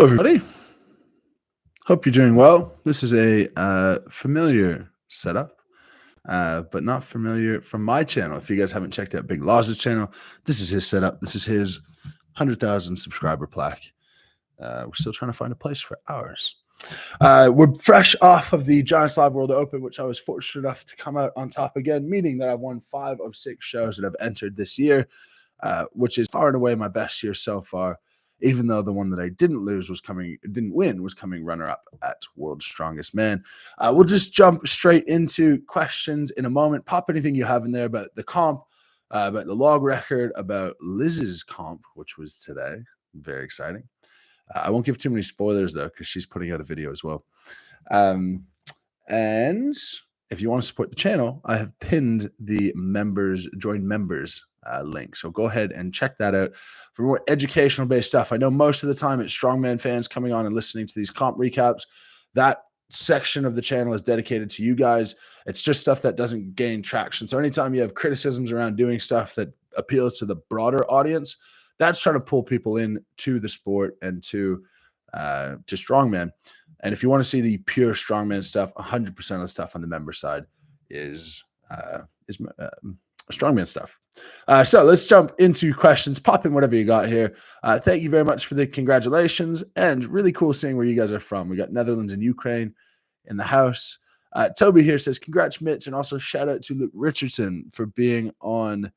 Hello, everybody. Hope you're doing well. This is a familiar setup, but not familiar from my channel. If you guys haven't checked out Big Law's channel, this is his setup. This is his 100,000 subscriber plaque. We're still trying to find a place for ours. We're fresh off of the Giants Live World Open, which I was fortunate enough to come out on top again, meaning that I've won 5 of 6 shows that I've entered this year, which is far and away my best year so far. Even though the one that I didn't win was coming runner-up at World's Strongest Man. We'll just jump straight into questions in a moment. Pop anything you have in there about the comp, about the log record, about Liz's comp, which was today. Very exciting. I won't give too many spoilers, though, because she's putting out a video as well. And if you want to support the channel, I have pinned the join members link. So go ahead and check that out for more educational based stuff. I know most of the time it's Strongman fans coming on and listening to these comp recaps. That section of the channel is dedicated to you guys. It's just stuff that doesn't gain traction. So anytime you have criticisms around doing stuff that appeals to the broader audience, that's trying to pull people in to the sport and to Strongman. And if you want to see the pure Strongman stuff, 100% of the stuff on the member side is Strongman stuff. So let's jump into questions. Pop in whatever you got here. Thank you very much for the congratulations, and really cool seeing where you guys are from. We got Netherlands and Ukraine in the house. Toby here says, congrats, Mitch, and also shout out to Luke Richardson for being on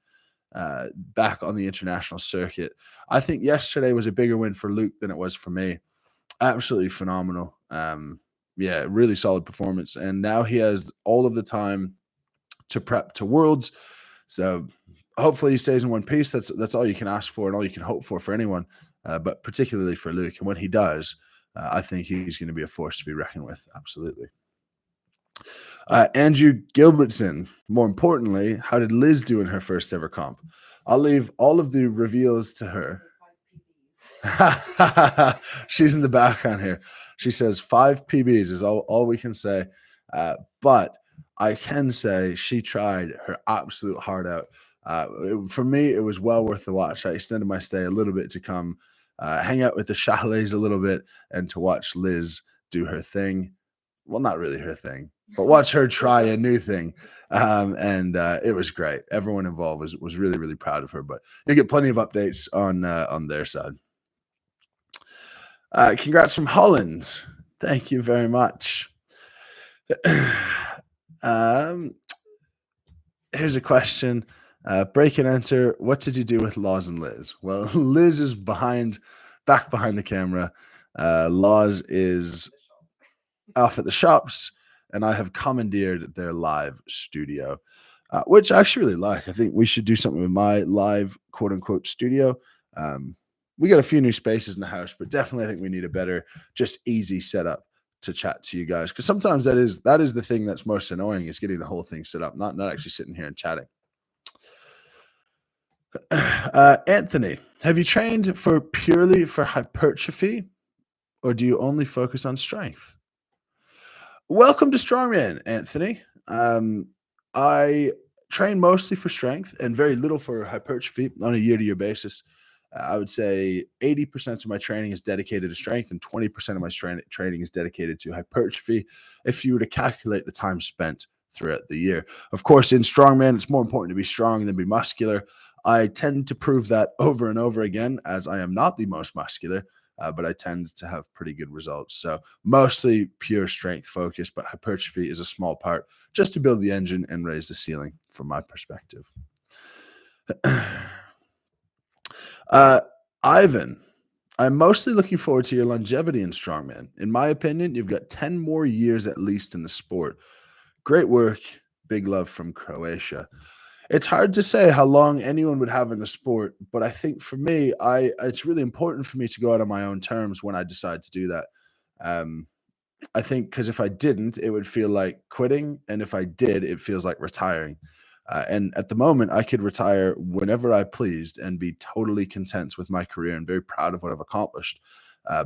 back on the international circuit. I think yesterday was a bigger win for Luke than it was for me. Absolutely phenomenal. Yeah, really solid performance. And now he has all of the time to prep to Worlds. So hopefully he stays in one piece. That's all you can ask for and all you can hope for anyone, but particularly for Luke. And when he does, I think he's going to be a force to be reckoned with. Absolutely. Andrew Gilbertson, more importantly, how did Liz do in her first ever comp? I'll leave all of the reveals to her. She's in the background here. She says 5 PBs is all we can say. But I can say she tried her absolute heart out. For me, it was well worth the watch. I extended my stay a little bit to come hang out with the chalets a little bit and to watch Liz do her thing. Well, not really her thing, but watch her try a new thing. And it was great. Everyone involved was really, really proud of her. But you get plenty of updates on their side. Congrats from Holland. Thank you very much. Here's a question. Break and enter. What did you do with Laws and Liz? Well, Liz is back behind the camera. Laws is off at the shops, and I have commandeered their live studio, which I actually really like. I think we should do something with my live quote unquote studio. We got a few new spaces in the house, but definitely I think we need a better, just easy setup to chat to you guys. Because sometimes that is the thing that's most annoying, is getting the whole thing set up, not actually sitting here and chatting. Anthony, have you trained purely for hypertrophy, or do you only focus on strength? Welcome to Strongman, Anthony. I train mostly for strength and very little for hypertrophy on a year-to-year basis. I would say 80% of my training is dedicated to strength and 20% of my training is dedicated to hypertrophy, if you were to calculate the time spent throughout the year. Of course, in Strongman, it's more important to be strong than be muscular. I tend to prove that over and over again, as I am not the most muscular, but I tend to have pretty good results. So mostly pure strength focus, but hypertrophy is a small part just to build the engine and raise the ceiling from my perspective. Ivan, I'm mostly looking forward to your longevity in Strongman. In my opinion, you've got 10 more years at least in the sport. Great work. Big love from Croatia. It's hard to say how long anyone would have in the sport, but I think for me, it's really important for me to go out on my own terms when I decide to do that. I think because if I didn't, it would feel like quitting, and if I did, it feels like retiring. And at the moment, I could retire whenever I pleased and be totally content with my career and very proud of what I've accomplished.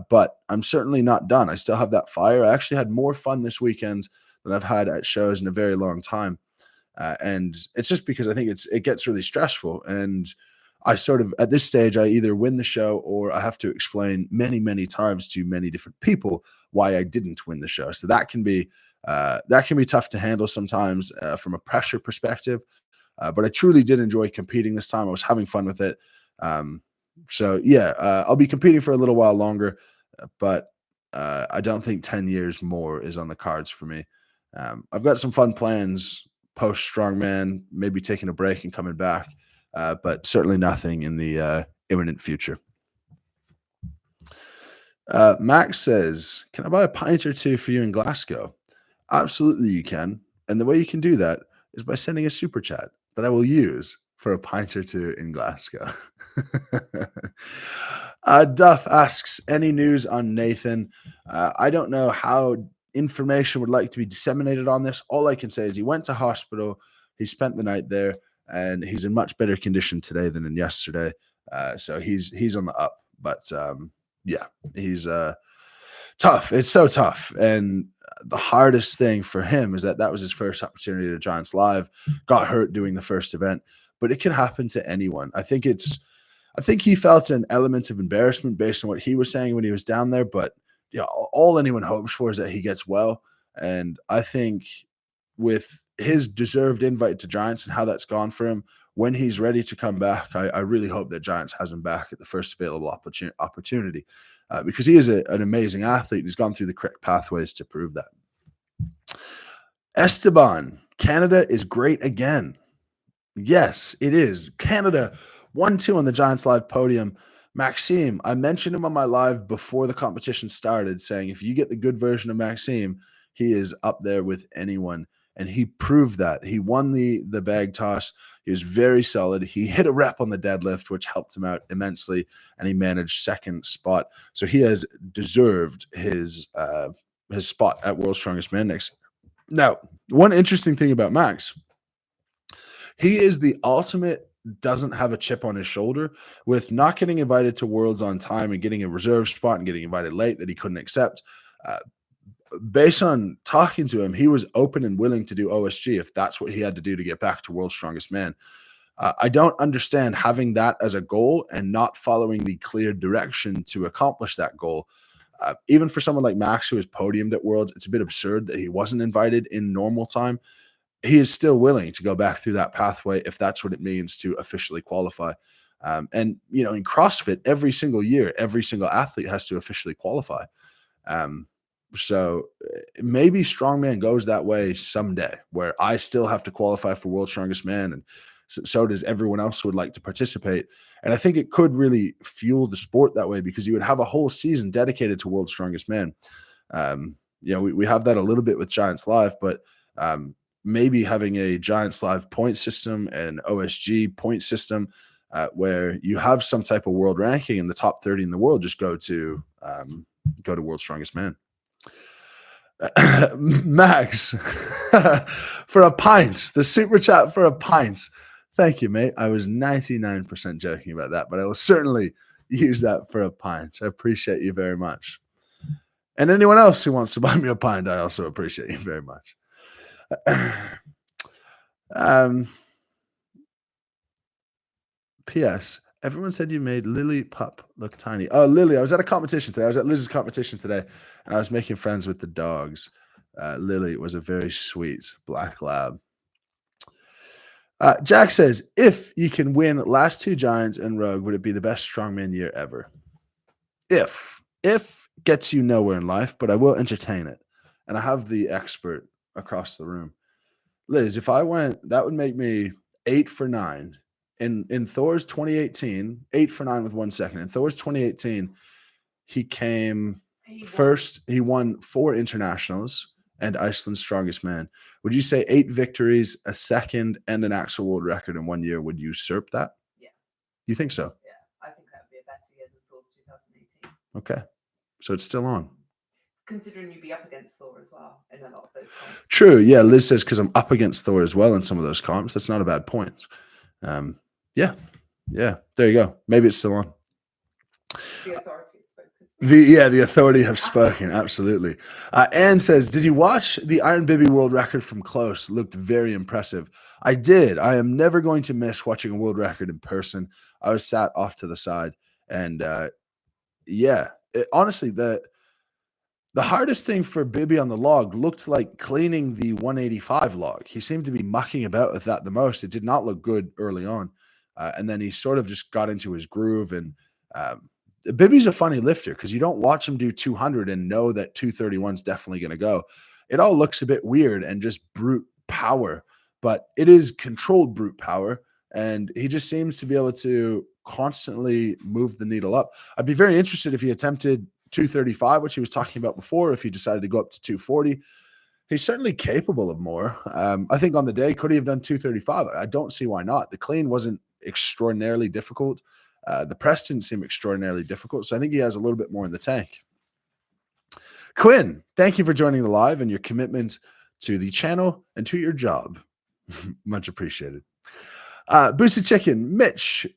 But I'm certainly not done. I still have that fire. I actually had more fun this weekend than I've had at shows in a very long time. And it's just because I think it gets really stressful. And I sort of, at this stage, I either win the show or I have to explain many, many times to many different people why I didn't win the show. So that can be tough to handle sometimes from a pressure perspective. But I truly did enjoy competing this time. I was having fun with it. Um, so yeah, I'll be competing for a little while longer, but I don't think 10 years more is on the cards for me. I've got some fun plans post Strongman, maybe taking a break and coming back, but certainly nothing in the imminent future. Max says, "Can I buy a pint or two for you in Glasgow?" Absolutely, you can. And the way you can do that is by sending a super chat that I will use for a pint or two in Glasgow. Duff asks, any news on Nathan? I don't know how information would like to be disseminated on this. All I can say is he went to hospital, he spent the night there, and he's in much better condition today than in yesterday. So he's on the up. But yeah, he's tough. It's so tough. And the hardest thing for him is that was his first opportunity to Giants Live, got hurt doing the first event, but it can happen to anyone. I think he felt an element of embarrassment based on what he was saying when he was down there, but yeah, all anyone hopes for is that he gets well. And I think with his deserved invite to Giants and how that's gone for him, when he's ready to come back, I really hope that Giants has him back at the first available opportunity. Because he is an amazing athlete. He's gone through the correct pathways to prove that. Esteban, Canada is great again. Yes, it is. Canada 1-2 on the Giants Live podium. Maxime, I mentioned him on my live before the competition started, saying if you get the good version of Maxime, he is up there with anyone. And he proved that. He won the bag toss. He was very solid. He hit a rep on the deadlift, which helped him out immensely, and he managed second spot. So he has deserved his spot at World's Strongest Man next. Now, one interesting thing about Max, he is the ultimate doesn't have a chip on his shoulder with not getting invited to Worlds on time and getting a reserve spot and getting invited late that he couldn't accept. Based on talking to him, he was open and willing to do OSG if that's what he had to do to get back to World's Strongest Man. I don't understand having that as a goal and not following the clear direction to accomplish that goal. Even for someone like Max, who has podiumed at Worlds, it's a bit absurd that he wasn't invited in normal time. He is still willing to go back through that pathway if that's what it means to officially qualify. And, you know, in CrossFit, every single year, every single athlete has to officially qualify. So maybe Strongman goes that way someday where I still have to qualify for World's Strongest Man, and so does everyone else who would like to participate. And I think it could really fuel the sport that way because you would have a whole season dedicated to World's Strongest Man. You know, we have that a little bit with Giants Live, but maybe having a Giants Live point system and OSG point system where you have some type of world ranking and the top 30 in the world just go to World's Strongest Man. Max for a pint, the super chat for a pint. Thank you, mate. I was 99% joking about that, but I will certainly use that for a pint. I appreciate you very much. And anyone else who wants to buy me a pint, I also appreciate you very much. P.S. Everyone said you made Lily Pup look tiny. Oh, Lily, I was at a competition today. I was at Liz's competition today, and I was making friends with the dogs. Lily was a very sweet black lab. Jack says, if you can win last two Giants and Rogue, would it be the best Strongman year ever? If gets you nowhere in life, but I will entertain it. And I have the expert across the room. Liz, if I went, that would make me 8 for 9. In Thor's 2018, 8 for 9 with 1 second. In Thor's 2018, he came first. He won 4 internationals and Iceland's Strongest Man. Would you say 8 victories, a second, and an actual world record in 1 year would usurp that? Yeah. You think so? Yeah, I think that would be a better year than Thor's 2018. Okay. So it's still on. Considering you'd be up against Thor as well in a lot of those comps. True. Yeah, Liz says because I'm up against Thor as well in some of those comps. That's not a bad point. Yeah. There you go. Maybe it's still on. The authority has spoken. The authority have spoken. Absolutely. Anne says, "Did you watch the Iron Bibby world record from close? Looked very impressive." I did. I am never going to miss watching a world record in person. I was sat off to the side, and yeah, honestly, the hardest thing for Bibby on the log looked like cleaning the 185 log. He seemed to be mucking about with that the most. It did not look good early on. And then he sort of just got into his groove. And um, Bibby's a funny lifter because you don't watch him do 200 and know that 231 is definitely going to go. It all looks a bit weird and just brute power, but it is controlled brute power. And he just seems to be able to constantly move the needle up. I'd be very interested if he attempted 235, which he was talking about before, if he decided to go up to 240. He's certainly capable of more. I think on the day, could he have done 235? I don't see why not. The clean wasn't extraordinarily difficult. The press didn't seem extraordinarily difficult. So I think he has a little bit more in the tank. Quinn, thank you for joining the live and your commitment to the channel and to your job. Much appreciated. Boosted Chicken, Mitch,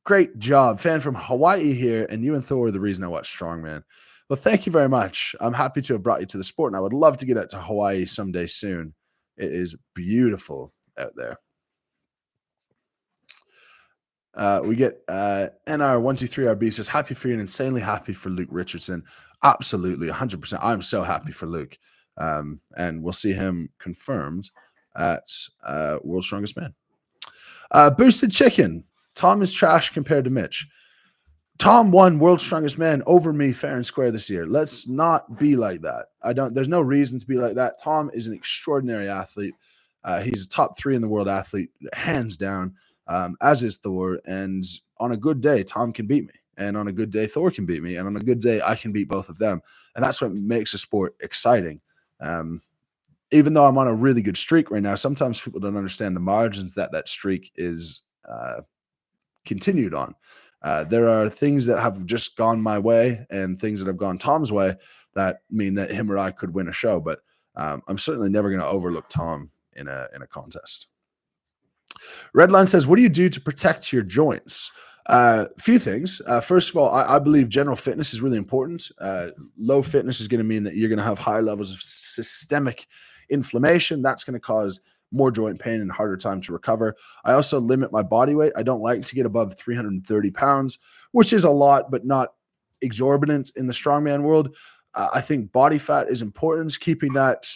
great job. Fan from Hawaii here, and you and Thor are the reason I watch Strongman. Well, thank you very much. I'm happy to have brought you to the sport, and I would love to get out to Hawaii someday soon. It is beautiful out there. We get NR123RB says, happy for you and insanely happy for Luke Richardson. Absolutely, 100%. I'm so happy for Luke. And we'll see him confirmed at World's Strongest Man. Boosted Chicken. Tom is trash compared to Mitch. Tom won World's Strongest Man over me fair and square this year. Let's not be like that. There's no reason to be like that. Tom is an extraordinary athlete. He's a top 3 in the world athlete, hands down, as is Thor. And on a good day, Tom can beat me. And on a good day, Thor can beat me. And on a good day, I can beat both of them. And that's what makes a sport exciting. Even though I'm on a really good streak right now, sometimes people don't understand the margins that streak is continued on. There are things that have just gone my way and things that have gone Tom's way that mean that him or I could win a show. But I'm certainly never going to overlook Tom in a contest. Redline says, what do you do to protect your joints? Few things. First of all, I believe general fitness is really important. Low fitness is going to mean that you're going to have higher levels of systemic inflammation. That's going to cause more joint pain and harder time to recover. I also limit my body weight. I don't like to get above 330 pounds, which is a lot, but not exorbitant in the strongman world. I think body fat is important. Keeping that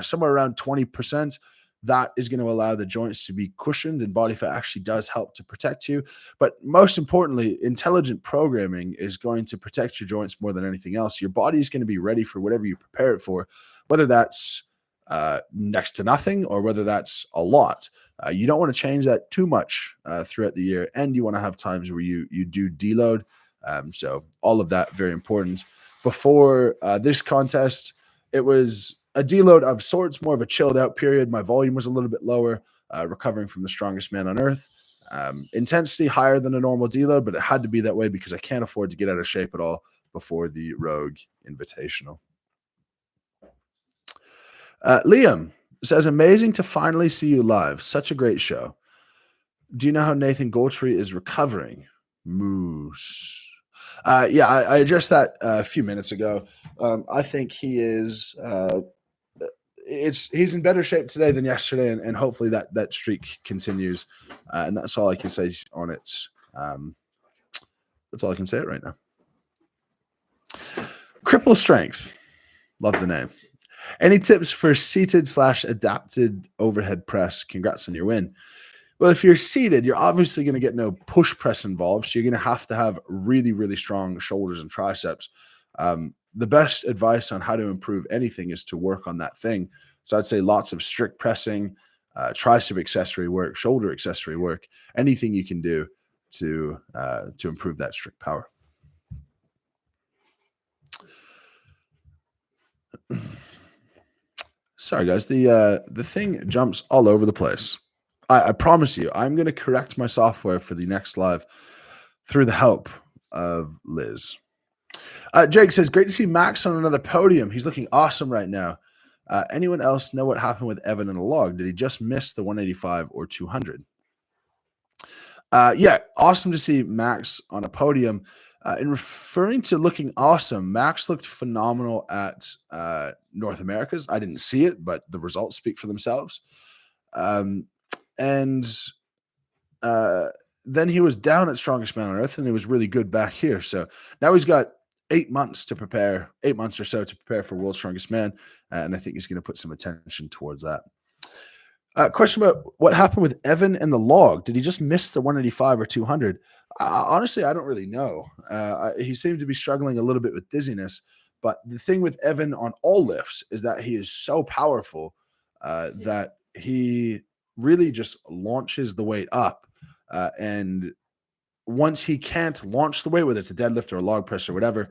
somewhere around 20%. That is going to allow the joints to be cushioned, and body fat actually does help to protect you. But most importantly, intelligent programming is going to protect your joints more than anything else. Your body is going to be ready for whatever you prepare it for, whether that's next to nothing or whether that's a lot. You don't want to change that too much throughout the year, and you want to have times where you do deload. So all of that very important. Before this contest, it was a deload of sorts, more of a chilled out period. My volume was a little bit lower, recovering from the strongest man on earth. Intensity higher than a normal deload, but it had to be that way because I can't afford to get out of shape at all before the Rogue Invitational. Liam says, amazing to finally see you live. Such a great show. Do you know how Nathan Goldtree is recovering? Moose. Yeah, I addressed that a few minutes ago. I think he is he's in better shape today than yesterday, and hopefully that streak continues. And that's all I can say on it. That's all I can say right now. Cripple Strength. Love the name. Any tips for seated/adapted overhead press? Congrats on your win. Well, if you're seated, you're obviously going to get no push press involved. So you're going to have really, really strong shoulders and triceps. The best advice on how to improve anything is to work on that thing. So I'd say lots of strict pressing, tricep accessory work, shoulder accessory work, anything you can do to improve that strict power. Sorry, guys. The thing jumps all over the place. I promise you, I'm going to correct my software for the next live through the help of Liz. Jake says, great to see Max on another podium. He's looking awesome right now. Anyone else know what happened with Evan in the log? Did he just miss the 185 or 200? Yeah, awesome to see Max on a podium. In referring to looking awesome, Max looked phenomenal at North America's. I didn't see it, but the results speak for themselves. Um, and uh, then he was down at Strongest Man on Earth, and he was really good back here. So now he's got 8 months to prepare, 8 months or so to prepare for World's Strongest Man, and I think he's going to put some attention towards that. Question about what happened with Evan and the log. Did he just miss the 185 or 200? Honestly, I don't really know. He seemed to be struggling a little bit with dizziness. But the thing with Evan on all lifts is that he is so powerful that he really just launches the weight up. And once he can't launch the weight, whether it's a deadlift or a log press or whatever,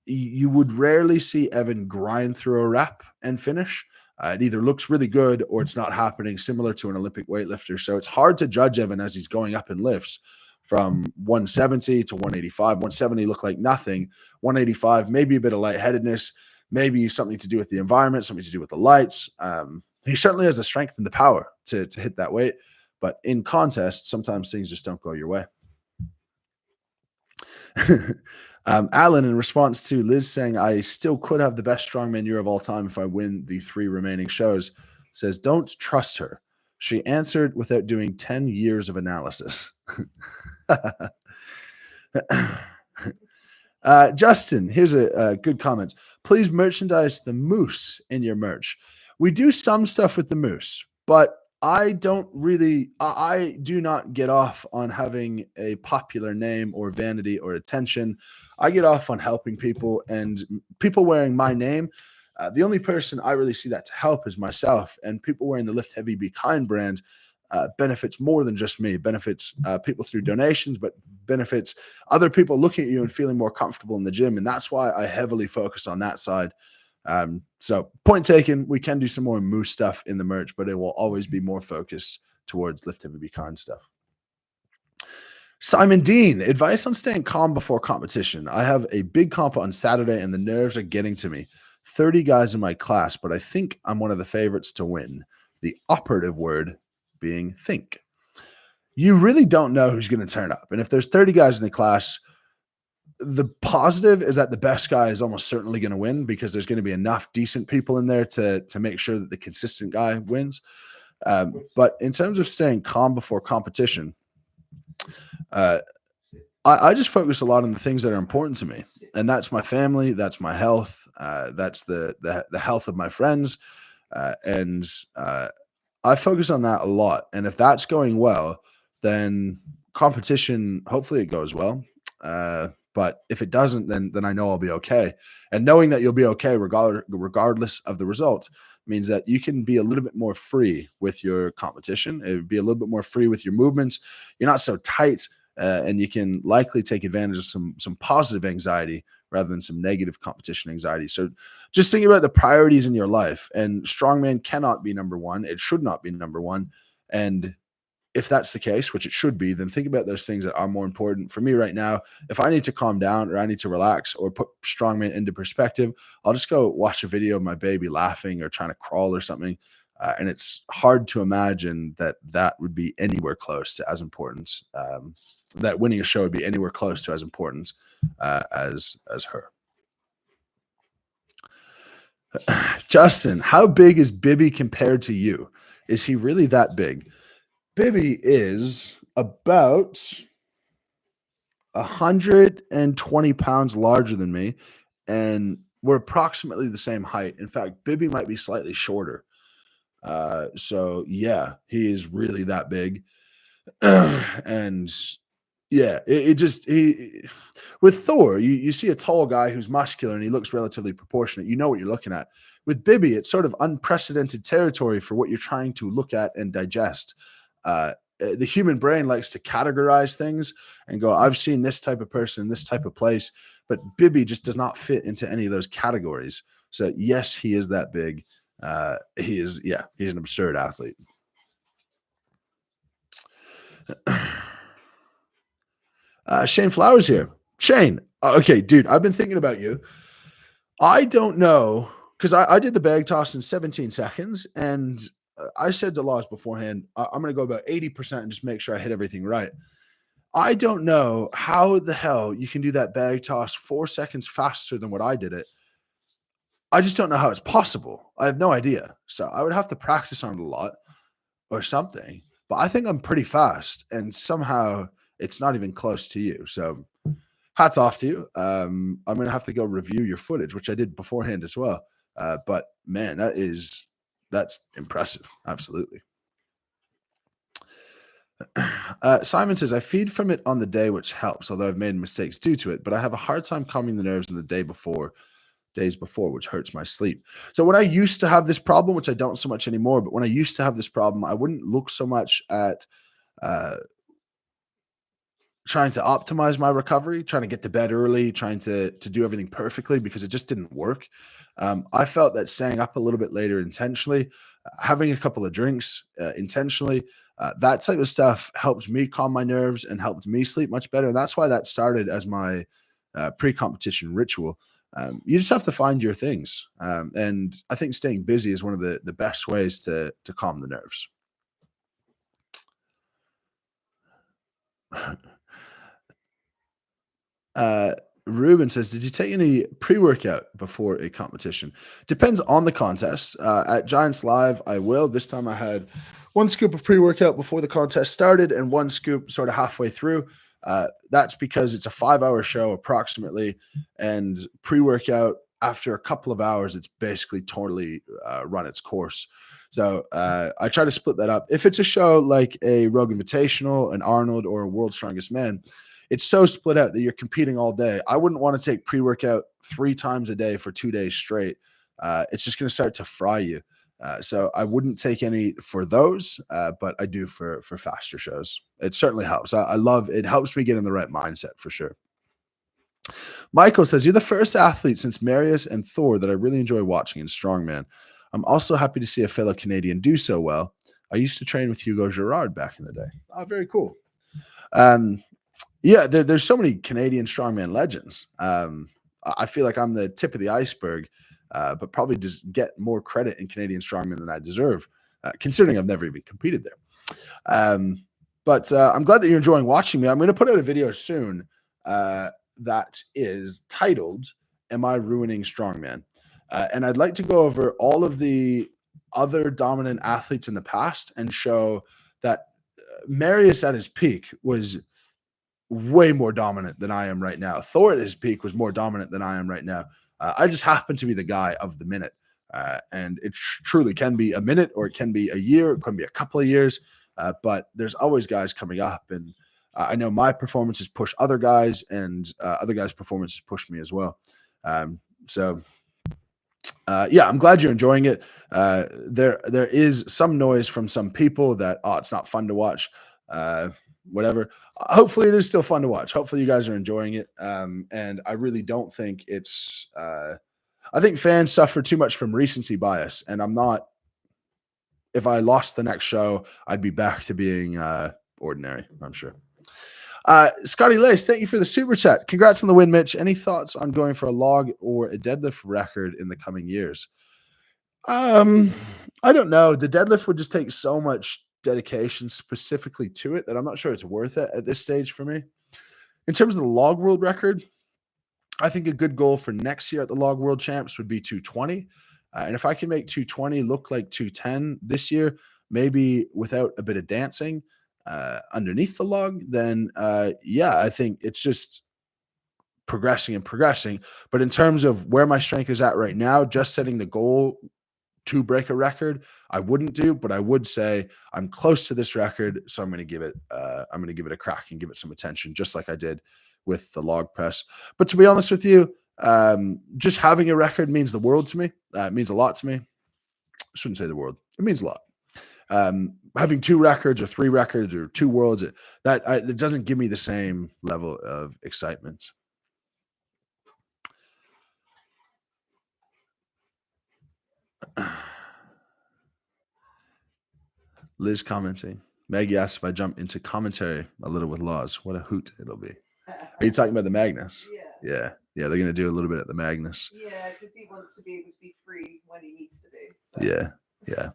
you would rarely see Evan grind through a rep and finish. It either looks really good or it's not happening, similar to an Olympic weightlifter. So it's hard to judge Evan as he's going up in lifts from 170 to 185. 170 looked like nothing. 185, maybe a bit of lightheadedness, maybe something to do with the environment, something to do with the lights. He certainly has the strength and the power to hit that weight. But in contest, sometimes things just don't go your way. Alan, in response to Liz saying, I still could have the best strongman year of all time if I win the 3 remaining shows, says, don't trust her. She answered without doing 10 years of analysis. Justin, here's a good comment. Please merchandise the moose in your merch. We do some stuff with the moose, but I do not get off on having a popular name or vanity or attention. I get off on helping people, and people wearing my name. The only person I really see that to help is myself, and people wearing the Lift Heavy Be Kind brand benefits more than just me. Benefits people through donations, but benefits other people looking at you and feeling more comfortable in the gym. And that's why I heavily focus on that side. So point taken, we can do some more moose stuff in the merch, but it will always be more focused towards Lift Heavy Be Kind stuff. Simon Dean, advice on staying calm before competition. I have a big comp on Saturday and the nerves are getting to me. 30 guys in my class, but I think I'm one of the favorites to win. The operative word being think. You really don't know who's going to turn up. And if there's 30 guys in the class, the positive is that the best guy is almost certainly going to win because there's going to be enough decent people in there to make sure that the consistent guy wins. But in terms of staying calm before competition, I just focus a lot on the things that are important to me, and that's my family, that's my health, that's the health of my friends, and I focus on that a lot. And if that's going well, then competition, hopefully it goes well. But if it doesn't, then I know I'll be okay. And knowing that you'll be okay regardless of the result means that you can be a little bit more free with your competition. It would be a little bit more free with your movements. You're not so tight, and you can likely take advantage of some positive anxiety rather than some negative competition anxiety. So just think about the priorities in your life. And strongman cannot be number one. It should not be number one. And if that's the case, which it should be, then think about those things that are more important. For me right now, if I need to calm down or I need to relax or put strongman into perspective, I'll just go watch a video of my baby laughing or trying to crawl or something. And it's hard to imagine that would be anywhere close to as important. That winning a show would be anywhere close to as important as her. Justin, how big is Bibby compared to you? Is he really that big? Bibby is about 120 pounds larger than me, and we're approximately the same height. In fact, Bibby might be slightly shorter. So yeah, he is really that big. And yeah, with Thor, you see a tall guy who's muscular and he looks relatively proportionate. You know what you're looking at. With Bibby, it's sort of unprecedented territory for what you're trying to look at and digest. The human brain likes to categorize things and go, I've seen this type of person in this type of place, but Bibby just does not fit into any of those categories. So yes, he is that big. He's an absurd athlete. Shane Flowers here. Shane, okay, dude, I've been thinking about you. I don't know, because I did the bag toss in 17 seconds, and I said to Laws beforehand, I'm going to go about 80% and just make sure I hit everything right. I don't know how the hell you can do that bag toss 4 seconds faster than what I did it. I just don't know how it's possible. I have no idea. So I would have to practice on it a lot or something. But I think I'm pretty fast, and somehow it's not even close to you. So hats off to you. I'm gonna have to go review your footage, which I did beforehand as well. But man, that's impressive. Absolutely. Simon says, I feed from it on the day, which helps, although I've made mistakes due to it, but I have a hard time calming the nerves in the days before, which hurts my sleep. So when I used to have this problem, which I don't so much anymore, but when I used to have this problem, I wouldn't look so much at uh, trying to optimize my recovery, trying to get to bed early, trying to do everything perfectly, because it just didn't work. I felt that staying up a little bit later intentionally, having a couple of drinks intentionally, that type of stuff helped me calm my nerves and helped me sleep much better. And that's why that started as my pre-competition ritual. You just have to find your things, and I think staying busy is one of the best ways to calm the nerves. Ruben says, did you take any pre-workout before a competition? Depends on the contest. At Giants Live, I will. This time I had 1 scoop of pre-workout before the contest started and 1 scoop sort of halfway through. That's because it's a 5-hour show approximately, and pre-workout after a couple of hours, it's basically totally run its course. So I try to split that up. If it's a show like a Rogue Invitational, an Arnold, or a World's Strongest Man, it's so split out that you're competing all day. I wouldn't want to take pre-workout 3 times a day for 2 days straight. It's just going to start to fry you. So I wouldn't take any for those, but I do for faster shows. It certainly helps. I love it. Helps me get in the right mindset for sure. Michael says, you're the first athlete since Marius and Thor that I really enjoy watching in Strongman. I'm also happy to see a fellow Canadian do so well. I used to train with Hugo Girard back in the day. Oh, very cool. Yeah, there's so many Canadian strongman legends. I feel like I'm the tip of the iceberg, but probably just get more credit in Canadian strongman than I deserve, considering I've never even competed there. But I'm glad that you're enjoying watching me. I'm going to put out a video soon that is titled, Am I Ruining Strongman? And I'd like to go over all of the other dominant athletes in the past and show that Marius at his peak was way more dominant than I am right now. Thor at his peak was more dominant than I am right now. I just happen to be the guy of the minute. And it truly can be a minute, or it can be a year, it can be a couple of years. But there's always guys coming up. And I know my performances push other guys, and other guys' performances push me as well. Yeah, I'm glad you're enjoying it. There is some noise from some people that, it's not fun to watch. Whatever. Hopefully it is still fun to watch. Hopefully you guys are enjoying it. And I really don't think it's I think fans suffer too much from recency bias, and I'm not. If I lost the next show, I'd be back to being ordinary, I'm sure. Scotty Lace, thank you for the super chat. Congrats on the win, Mitch. Any thoughts on going for a log or a deadlift record in the coming years? I don't know. The deadlift would just take so much dedication specifically to it that I'm not sure it's worth it at this stage for me. In terms of the log world record, I think a good goal for next year at the log world champs would be 220. And if I can make 220 look like 210 this year, maybe without a bit of dancing underneath the log, then yeah, I think it's just progressing and progressing. But in terms of where my strength is at right now, just setting the goal to break a record, I wouldn't do, but I would say I'm close to this record, so I'm going to give it a crack and give it some attention, just like I did with the log press. But to be honest with you, just having a record means the world to me. It means a lot to me. I shouldn't say the world. It means a lot. Having 2 records or 3 records or 2 worlds, it doesn't give me the same level of excitement. Liz commenting. Maggie asked if I jump into commentary a little with Laws. What a hoot it'll be. Are you talking about the Magnus? Yeah. They're going to do a little bit at the Magnus. Yeah, because he wants to be able to be free when he needs to be. So. Yeah. Yeah.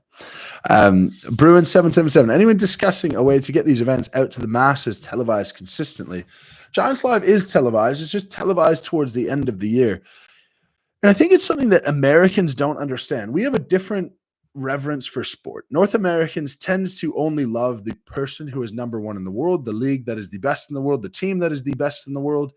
Bruin 777. Anyone discussing a way to get these events out to the masses televised consistently? Giants Live is televised. It's just televised towards the end of the year. And I think it's something that Americans don't understand. We have a different reverence for sport. North Americans tend to only love the person who is number one in the world, the league that is the best in the world, the team that is the best in the world.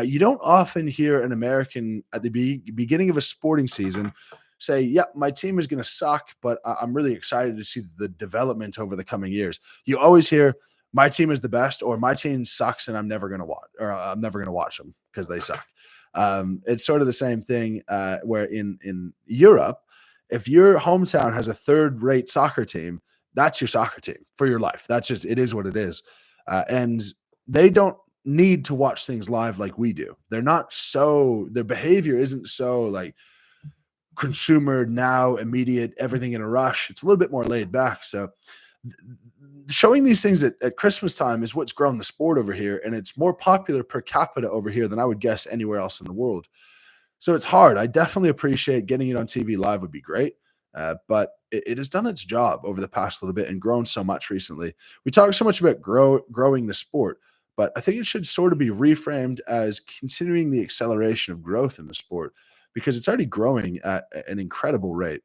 You don't often hear an American at the beginning of a sporting season say, "Yeah, my team is going to suck, but I'm really excited to see the development over the coming years." You always hear, "My team is the best," or "My team sucks, and I'm never going to watch," or "I'm never going to watch them because they suck." It's sort of the same thing where in Europe, if your hometown has a third-rate soccer team, that's your soccer team for your life. That's just it is what it is, and they don't need to watch things live like we do. They're not so their behavior isn't so like consumer now, immediate, everything in a rush. It's a little bit more laid back. So showing these things at Christmas time is what's grown the sport over here, and it's more popular per capita over here than I would guess anywhere else in the world. So it's hard. I definitely appreciate getting it on TV live would be great. But it has done its job over the past little bit and grown so much recently. We talk so much about growing the sport, but I think it should sort of be reframed as continuing the acceleration of growth in the sport because it's already growing at an incredible rate.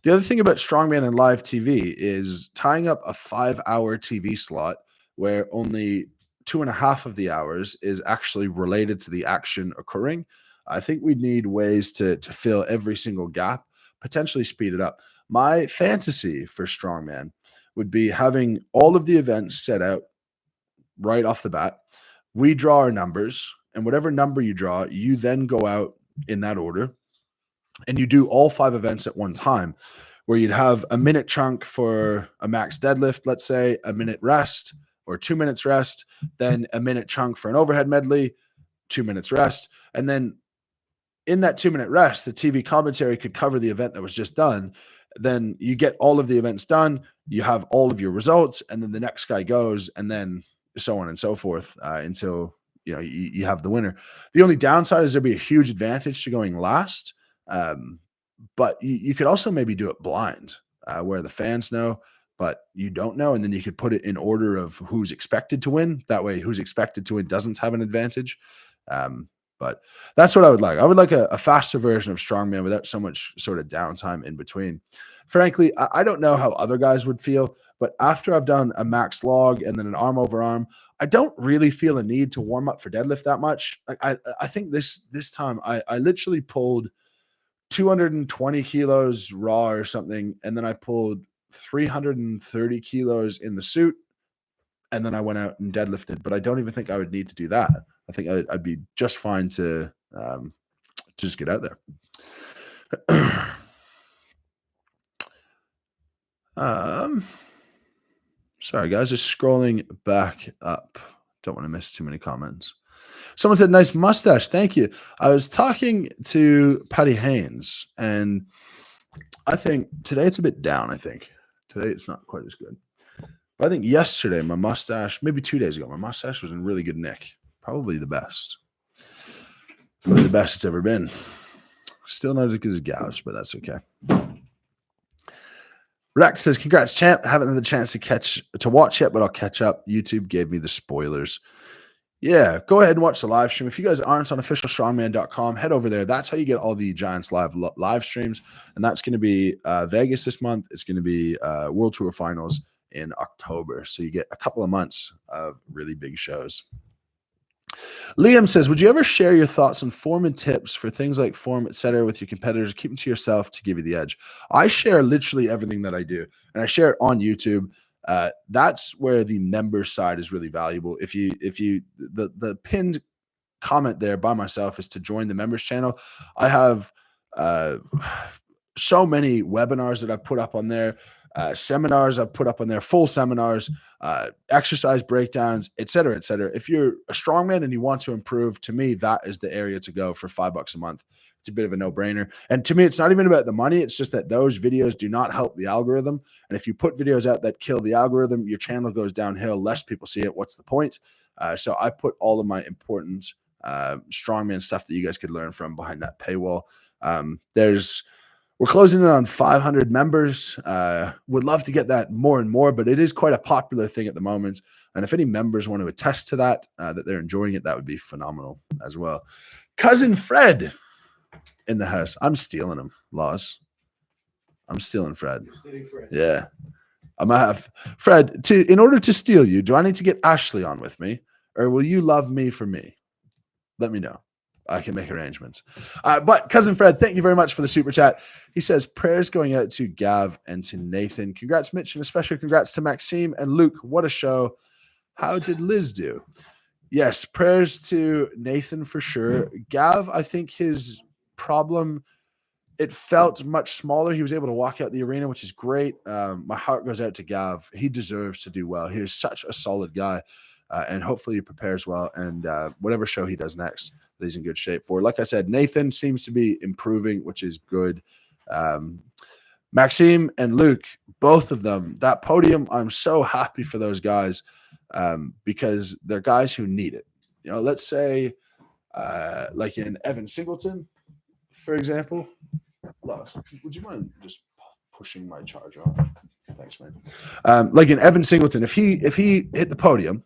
The other thing about Strongman and live TV is tying up a 5-hour TV slot where only 2.5 of the hours is actually related to the action occurring. I think we need ways to fill every single gap, potentially speed it up. My fantasy for Strongman would be having all of the events set out right off the bat. We draw our numbers, and whatever number you draw, you then go out in that order and you do all 5 events at one time where you'd have a minute chunk for a max deadlift, let's say, a minute rest or 2 minutes rest, then a minute chunk for an overhead medley, 2 minutes rest. And then in that 2-minute rest, the TV commentary could cover the event that was just done. Then you get all of the events done, you have all of your results, and then the next guy goes, and then so on and so forth until you have the winner. The only downside is there'd be a huge advantage to going last. But you could also maybe do it blind, where the fans know, but you don't know. And then you could put it in order of who's expected to win. That way, who's expected to win doesn't have an advantage. But that's what I would like. I would like a faster version of Strongman without so much sort of downtime in between. Frankly, I don't know how other guys would feel, but after I've done a max log and then an arm over arm, I don't really feel a need to warm up for deadlift that much. Like I think this time I literally pulled 220 kilos raw or something, and then I pulled 330 kilos in the suit, and then I went out and deadlifted. But I don't even think I would need to do that. I think I'd be just fine to just get out there. Sorry, guys, just scrolling back up. Don't want to miss too many comments. Someone said, "Nice mustache. Thank you." I was talking to Patty Haynes, and I think today it's a bit down. I think today it's not quite as good. But I think yesterday, my mustache, maybe 2 days ago, my mustache was in really good nick. Probably the best. Probably the best it's ever been. Still not as good as Gau's, but that's okay. Rex says, "Congrats, champ. Haven't had the chance to watch yet, but I'll catch up. YouTube gave me the spoilers." Yeah, go ahead and watch the live stream. If you guys aren't on officialstrongman.com, head over there. That's how you get all the Giants live streams. And that's going to be Vegas this month. It's going to be World Tour Finals in October. So you get a couple of months of really big shows. Liam says, "Would you ever share your thoughts on form and tips for things like form, etc., with your competitors? Keep them to yourself to give you the edge." I share literally everything that I do, and I share it on YouTube. That's where the member side is really valuable. If you the pinned comment there by myself is to join the members channel. I have so many webinars that I've put up on there, seminars I've put up on there, full seminars, exercise breakdowns, et cetera, et cetera. If you're a strongman and you want to improve, to me, that is the area to go for $5 a month. It's a bit of a no-brainer. And to me, it's not even about the money. It's just that those videos do not help the algorithm. And if you put videos out that kill the algorithm, your channel goes downhill. Less people see it. What's the point? So I put all of my important strongman stuff that you guys could learn from behind that paywall. There's We're closing in on 500 members. Would love to get that more and more, but it is quite a popular thing at the moment. And if any members want to attest to that, that they're enjoying it, that would be phenomenal as well. Cousin Fred in the house. I'm stealing him, Laws. I'm stealing Fred. You're stealing Fred. Yeah. I might have Fred. In order to steal you, do I need to get Ashley on with me, or will you love me for me? Let me know. I can make arrangements. But Cousin Fred, thank you very much for the super chat. He says, prayers going out to Gav and to Nathan. Congrats, Mitch, and especially congrats to Maxime and Luke. What a show. How did Liz do? Yes, prayers to Nathan for sure. Gav, I think his problem, it felt much smaller. He was able to walk out the arena, which is great. My heart goes out to Gav. He deserves to do well. He is such a solid guy. And hopefully he prepares well. And whatever show he does next, that he's in good shape for. Like I said, Nathan seems to be improving, which is good. Maxime and Luke, both of them, that podium, I'm so happy for those guys because they're guys who need it. You know, let's say like in Evan Singleton, for example. Lois, would you mind just pushing my charger on? Thanks, man. Like in Evan Singleton, if he hit the podium,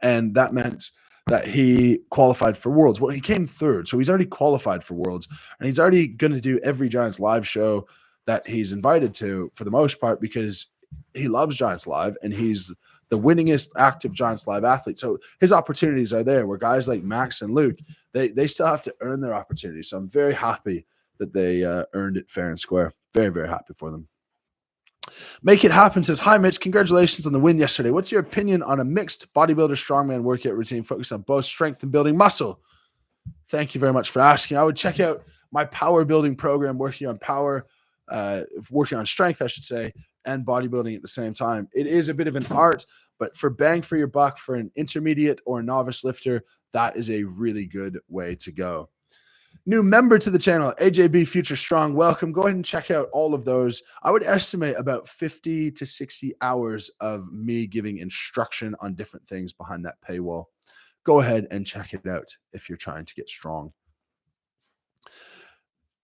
and that meant that he qualified for Worlds. Well, he came third, so he's already qualified for Worlds, and he's already going to do every Giants live show that he's invited to for the most part because he loves Giants Live, and he's the winningest active Giants Live athlete. So his opportunities are there, where guys like Max and Luke, they still have to earn their opportunities. So I'm very happy that they earned it fair and square. Very, very happy for them. Make It Happen says, hi, Mitch. Congratulations on the win yesterday. What's your opinion on a mixed bodybuilder strongman workout routine focused on both strength and building muscle? Thank you very much for asking. I would check out my power building program, working on strength, I should say, and bodybuilding at the same time. It is a bit of an art, but for bang for your buck, for an intermediate or a novice lifter, that is a really good way to go. New member to the channel, AJB Future Strong. Welcome. Go ahead and check out all of those. I would estimate about 50 to 60 hours of me giving instruction on different things behind that paywall. Go ahead and check it out if you're trying to get strong.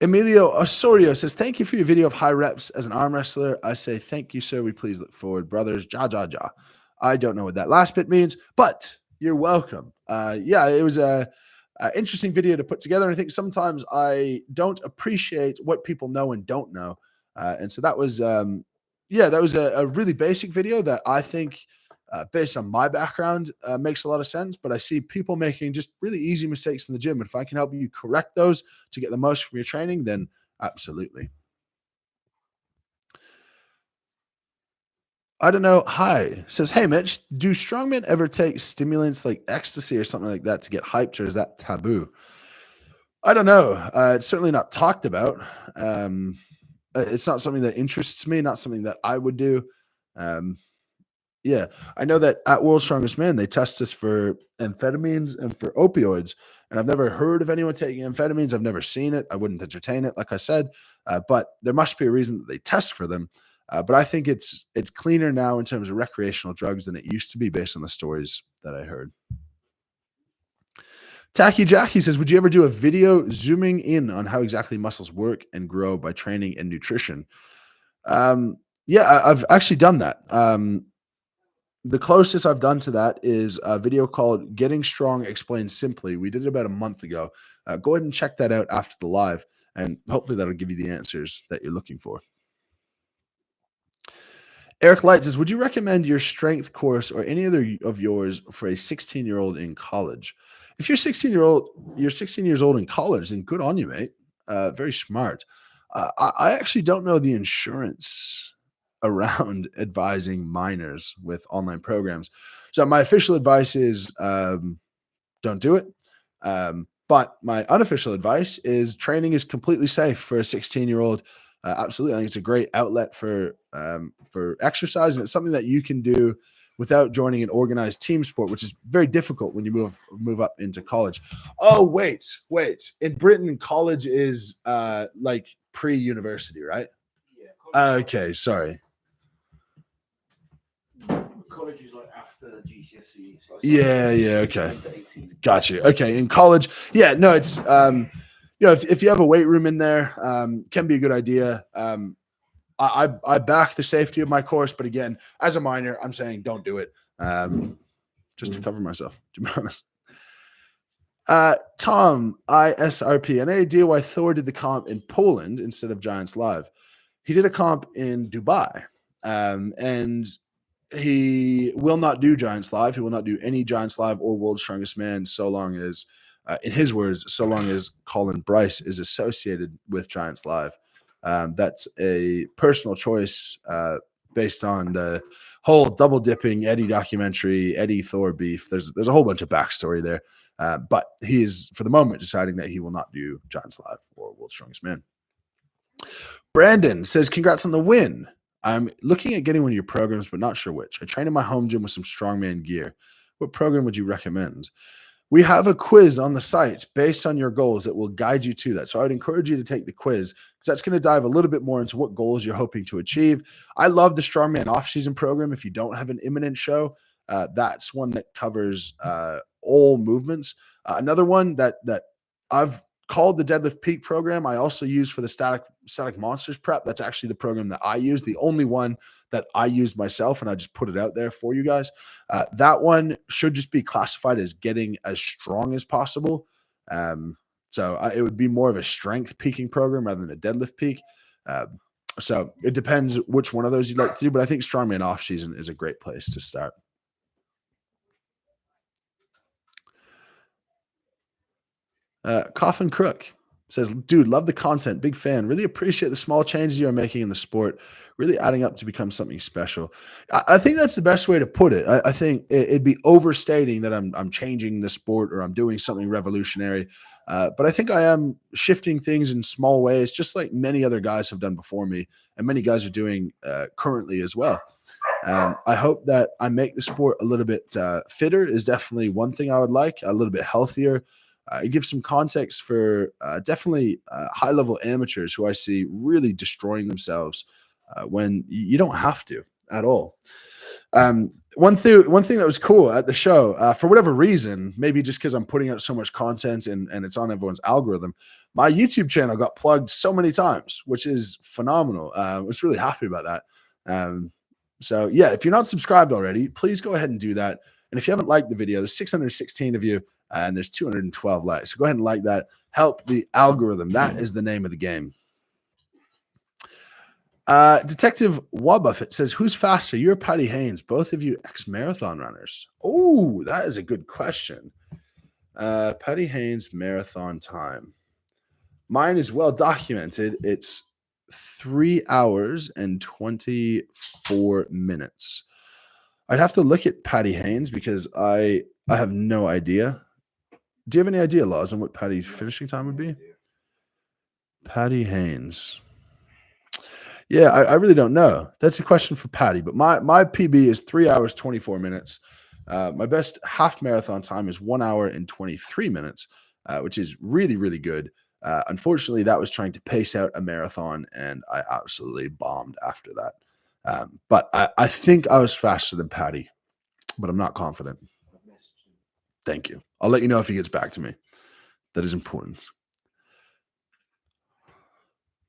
Emilio Osorio says, thank you for your video of high reps as an arm wrestler. I say, thank you, sir. We please look forward. Brothers, ja, ja, ja. I don't know what that last bit means, but you're welcome. Yeah, it was a interesting video to put together. And I think sometimes I don't appreciate what people know and don't know. And so that was, that was a really basic video that I think, based on my background, makes a lot of sense. But I see people making just really easy mistakes in the gym. And if I can help you correct those to get the most from your training, then absolutely. I don't know. Hi. Says, hey, Mitch, do strongmen ever take stimulants like ecstasy or something like that to get hyped, or is that taboo? I don't know. It's certainly not talked about. It's not something that interests me, not something that I would do. Yeah, I know that at World's Strongest Man, they test us for amphetamines and for opioids. And I've never heard of anyone taking amphetamines. I've never seen it. I wouldn't entertain it, like I said. But there must be a reason that they test for them. But I think it's cleaner now in terms of recreational drugs than it used to be based on the stories that I heard. Tacky Jackie says, would you ever do a video zooming in on how exactly muscles work and grow by training and nutrition? Yeah, I've actually done that. The closest I've done to that is a video called Getting Strong Explained Simply. We did it about a month ago. Go ahead and check that out after the live, and hopefully that'll give you the answers that you're looking for. Eric Light says, would you recommend your strength course or any other of yours for a 16-year-old in college? If you're 16 years old in college, then good on you, mate. Very smart. I actually don't know the insurance around advising minors with online programs. So my official advice is don't do it. But my unofficial advice is training is completely safe for a 16-year-old. Absolutely. I think it's a great outlet for exercise, and it's something that you can do without joining an organized team sport, which is very difficult when you move up into college. Oh, wait. In Britain, college is like pre-university, right? Yeah. Okay, sorry. College is like after GCSE. So yeah, okay. Got you. Okay, in college, yeah, no, it's if you have a weight room in there, can be a good idea. I back the safety of my course, but again, as a minor, I'm saying don't do it. Just to cover myself, to be honest. Tom ISRP, any idea why Thor did the comp in Poland instead of Giants Live? He did a comp in Dubai, and he will not do Giants Live. He will not do any Giants Live or World's Strongest Man so long as, in his words, so long as Colin Bryce is associated with Giants Live. That's a personal choice based on the whole double dipping Eddie documentary, Eddie Thor beef. There's a whole bunch of backstory there. But he is, for the moment, deciding that he will not do Giants Live or World's Strongest Man. Brandon says, congrats on the win. I'm looking at getting one of your programs, but not sure which. I train in my home gym with some strongman gear. What program would you recommend? We have a quiz on the site based on your goals that will guide you to that. So I would encourage you to take the quiz because that's going to dive a little bit more into what goals you're hoping to achieve. I love the Strongman off-season program. If you don't have an imminent show, that's one that covers all movements. Another one that I've called the Deadlift Peak program, I also use for the static monsters prep. That's actually the program that I use, the only one that I used myself, and I just put it out there for you guys. That one should just be classified as getting as strong as possible. So it would be more of a strength peaking program rather than a deadlift peak. So it depends which one of those you'd like to do, but I think Strongman off season is a great place to start. Coffin Crook says, dude, love the content. Big fan. Really appreciate the small changes you are making in the sport, really adding up to become something special. I think that's the best way to put it. I think it'd be overstating that I'm changing the sport or I'm doing something revolutionary. But I think I am shifting things in small ways, just like many other guys have done before me and many guys are doing currently as well. I hope that I make the sport a little bit fitter is definitely one thing I would like, a little bit healthier. Give some context for definitely high-level amateurs who I see really destroying themselves when you don't have to at all. One thing that was cool at the show, for whatever reason, maybe just because I'm putting out so much content and it's on everyone's algorithm, my YouTube channel got plugged so many times, which is phenomenal. I was really happy about that. So yeah, if you're not subscribed already, please go ahead and do that. And if you haven't liked the video, there's 616 of you and there's 212 likes. So go ahead and like that. Help the algorithm. That is the name of the game. Detective Wabuffett says, who's faster? You're Patty Haynes. Both of you ex-marathon runners. Oh, that is a good question. Patty Haynes marathon time. Mine is well documented. It's 3 hours and 24 minutes. I'd have to look at Patty Haynes because I have no idea. Do you have any idea, Laws, on what Patty's finishing time would be? Patty Haynes. Yeah, I really don't know. That's a question for Patty, but my PB is 3 hours, 24 minutes. My best half marathon time is 1 hour and 23 minutes, which is really, really good. Unfortunately, that was trying to pace out a marathon, and I absolutely bombed after that. But I think I was faster than Patty, but I'm not confident. Thank you. I'll let you know if he gets back to me. That is important.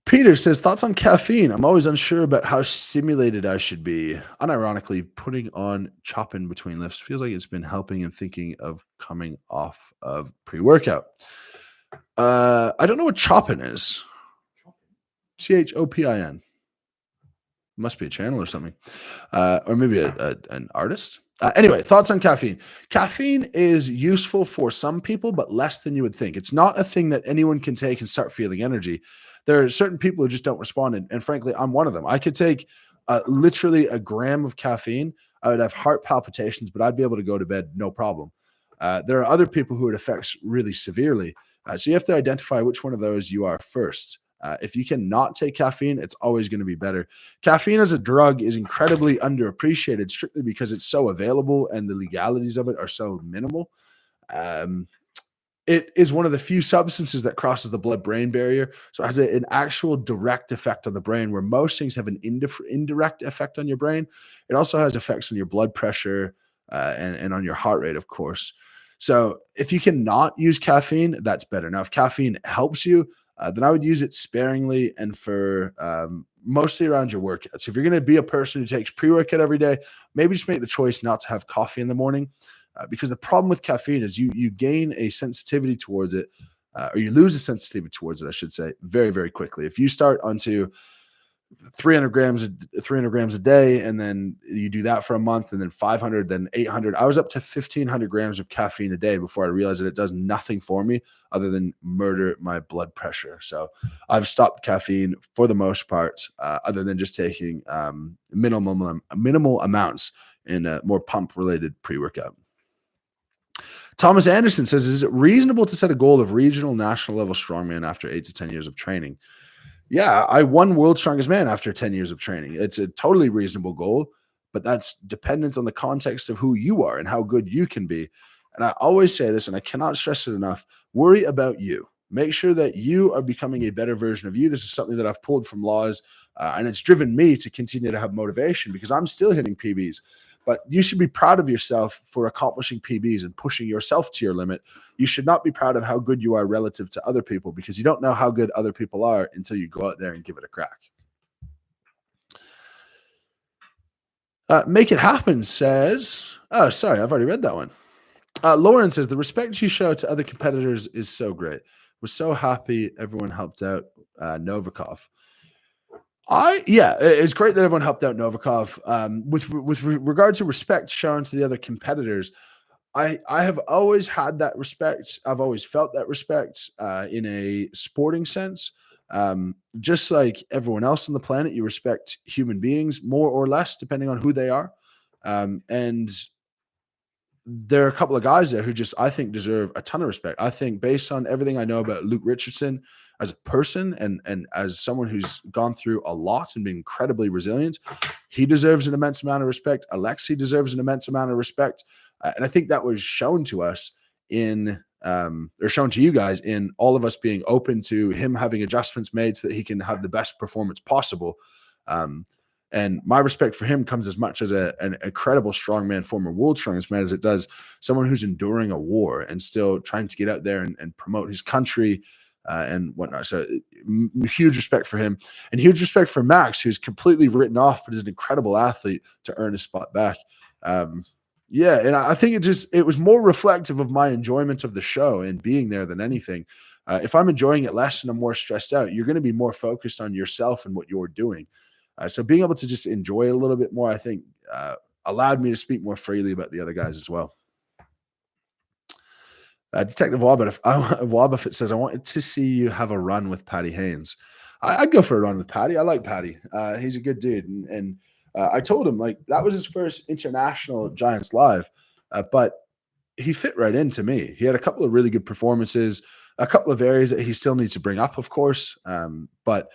Peter says, thoughts on caffeine? I'm always unsure about how stimulated I should be. Unironically, putting on chopping between lifts feels like it's been helping and thinking of coming off of pre-workout. I don't know what chopping is. CHOPIN. Must be a channel or something. Or maybe an artist. Anyway, thoughts on caffeine. Caffeine is useful for some people, but less than you would think. It's not a thing that anyone can take and start feeling energy. There are certain people who just don't respond. And frankly, I'm one of them. I could take literally a gram of caffeine. I would have heart palpitations, but I'd be able to go to bed no problem. There are other people who it affects really severely. So you have to identify which one of those you are first. If you cannot take caffeine, it's always going to be better. Caffeine as a drug is incredibly underappreciated strictly because it's so available and the legalities of it are so minimal. It is one of the few substances that crosses the blood-brain barrier. So it has an actual direct effect on the brain, where most things have an indirect effect on your brain. It also has effects on your blood pressure and on your heart rate, of course. So if you cannot use caffeine, that's better. Now, if caffeine helps you, then I would use it sparingly and for mostly around your workouts. If you're going to be a person who takes pre-workout every day, maybe just make the choice not to have coffee in the morning, because the problem with caffeine is you gain a sensitivity towards it, or you lose a sensitivity towards it, I should say, very, very quickly. If you start onto 300 grams a day, and then you do that for a month, and then 500, then 800. I was up to 1,500 grams of caffeine a day before I realized that it does nothing for me other than murder my blood pressure. So I've stopped caffeine for the most part, other than just taking minimal amounts in a more pump-related pre-workout. Thomas Anderson says, is it reasonable to set a goal of regional, national level strongman after 8 to 10 years of training? Yeah, I won World's Strongest Man after 10 years of training. It's a totally reasonable goal, but that's dependent on the context of who you are and how good you can be. And I always say this, and I cannot stress it enough, worry about you. Make sure that you are becoming a better version of you. This is something that I've pulled from Laws, and it's driven me to continue to have motivation because I'm still hitting PBs. But you should be proud of yourself for accomplishing PBs and pushing yourself to your limit. You should not be proud of how good you are relative to other people, because you don't know how good other people are until you go out there and give it a crack. Make It Happen says, oh, sorry, I've already read that one. Lauren says, the respect you show to other competitors is so great. We're so happy everyone helped out Novikov. Yeah, it's great that everyone helped out Novikov. With regard to respect shown to the other competitors, I have always had that respect. I've always felt that respect in a sporting sense. Just like everyone else on the planet, you respect human beings more or less depending on who they are. And there are a couple of guys there who just, I think, deserve a ton of respect. I think based on everything I know about Luke Richardson as a person and as someone who's gone through a lot and been incredibly resilient, he deserves an immense amount of respect. Alexei deserves an immense amount of respect. And I think that was shown to us or shown to you guys in all of us being open to him having adjustments made so that he can have the best performance possible. And my respect for him comes as much as an incredible strongman, former world strongest man, as it does someone who's enduring a war and still trying to get out there and promote his country and whatnot. So huge respect for him, and huge respect for Max, who's completely written off, but is an incredible athlete to earn a spot back. Yeah, and I think it was more reflective of my enjoyment of the show and being there than anything. If I'm enjoying it less and I'm more stressed out, you're going to be more focused on yourself and what you're doing. So being able to just enjoy it a little bit more, I think, allowed me to speak more freely about the other guys as well. Detective Wabafit says, I wanted to see you have a run with Patty Haynes. I'd go for a run with Patty. I like Patty. He's a good dude. And I told him, like, that was his first international Giants Live, but he fit right into me. He had a couple of really good performances, a couple of areas that he still needs to bring up, of course. But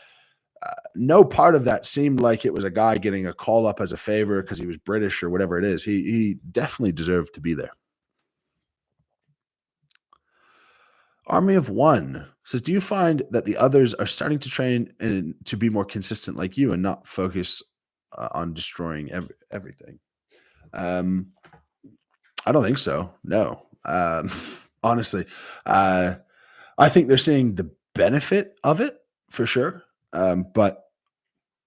no part of that seemed like it was a guy getting a call up as a favor because he was British or whatever it is. He definitely deserved to be there. Army of One says, do you find that the others are starting to train and to be more consistent like you and not focus on destroying everything? I don't think so. No. Honestly, I think they're seeing the benefit of it for sure. But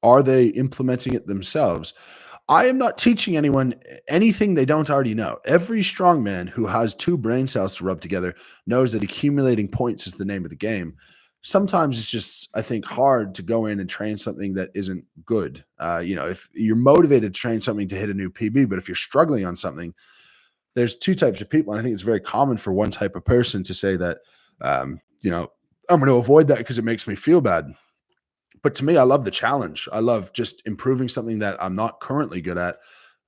are they implementing it themselves? I am not teaching anyone anything they don't already know. Every strongman who has 2 brain cells to rub together knows that accumulating points is the name of the game. Sometimes it's just, I think, hard to go in and train something that isn't good. If you're motivated to train something to hit a new PB, but if you're struggling on something, there's 2 types of people. And I think it's very common for one type of person to say that, I'm going to avoid that because it makes me feel bad. But to me, I love the challenge. I love just improving something that I'm not currently good at.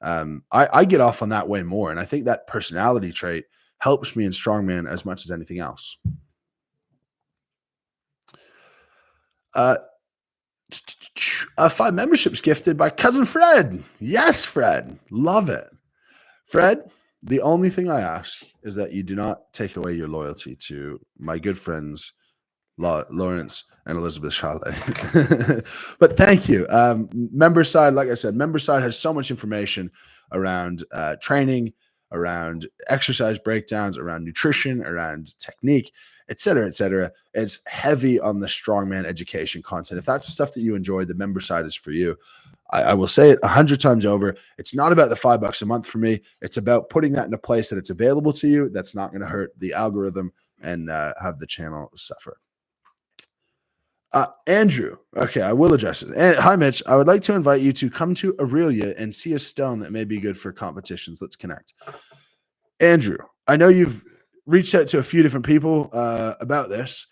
I get off on that way more. And I think that personality trait helps me in strongman as much as anything else. 5 memberships gifted by cousin Fred. Yes, Fred. Love it. Fred, the only thing I ask is that you do not take away your loyalty to my good friends, Lawrence and Elizabeth Chalet. But thank you. Member side, like I said, member side has so much information around training, around exercise breakdowns, around nutrition, around technique, et cetera, et cetera. It's heavy on the strongman education content. If that's the stuff that you enjoy, the member side is for you. I will say it 100 times over. It's not about the $5 a month for me. It's about putting that in a place that it's available to you. That's not going to hurt the algorithm and have the channel suffer. Andrew, okay, I will address it. Hi, Mitch. I would like to invite you to come to Aurelia and see a stone that may be good for competitions. Let's connect. Andrew, I know you've reached out to a few different people about this.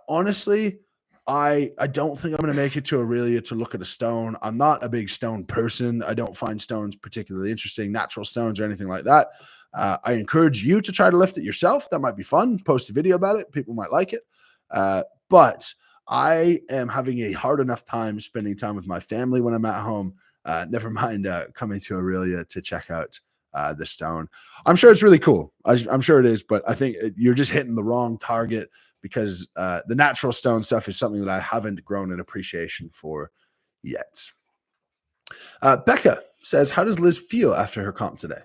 Honestly, I don't think I'm going to make it to Aurelia to look at a stone. I'm not a big stone person. I don't find stones particularly interesting, natural stones or anything like that. I encourage you to try to lift it yourself. That might be fun. Post a video about it. People might like it. But I am having a hard enough time spending time with my family when I'm at home. Never mind coming to Aurelia to check out the stone. I'm sure it's really cool. I'm sure it is, but I think you're just hitting the wrong target because the natural stone stuff is something that I haven't grown an appreciation for yet. Becca says, how does Liz feel after her comp today?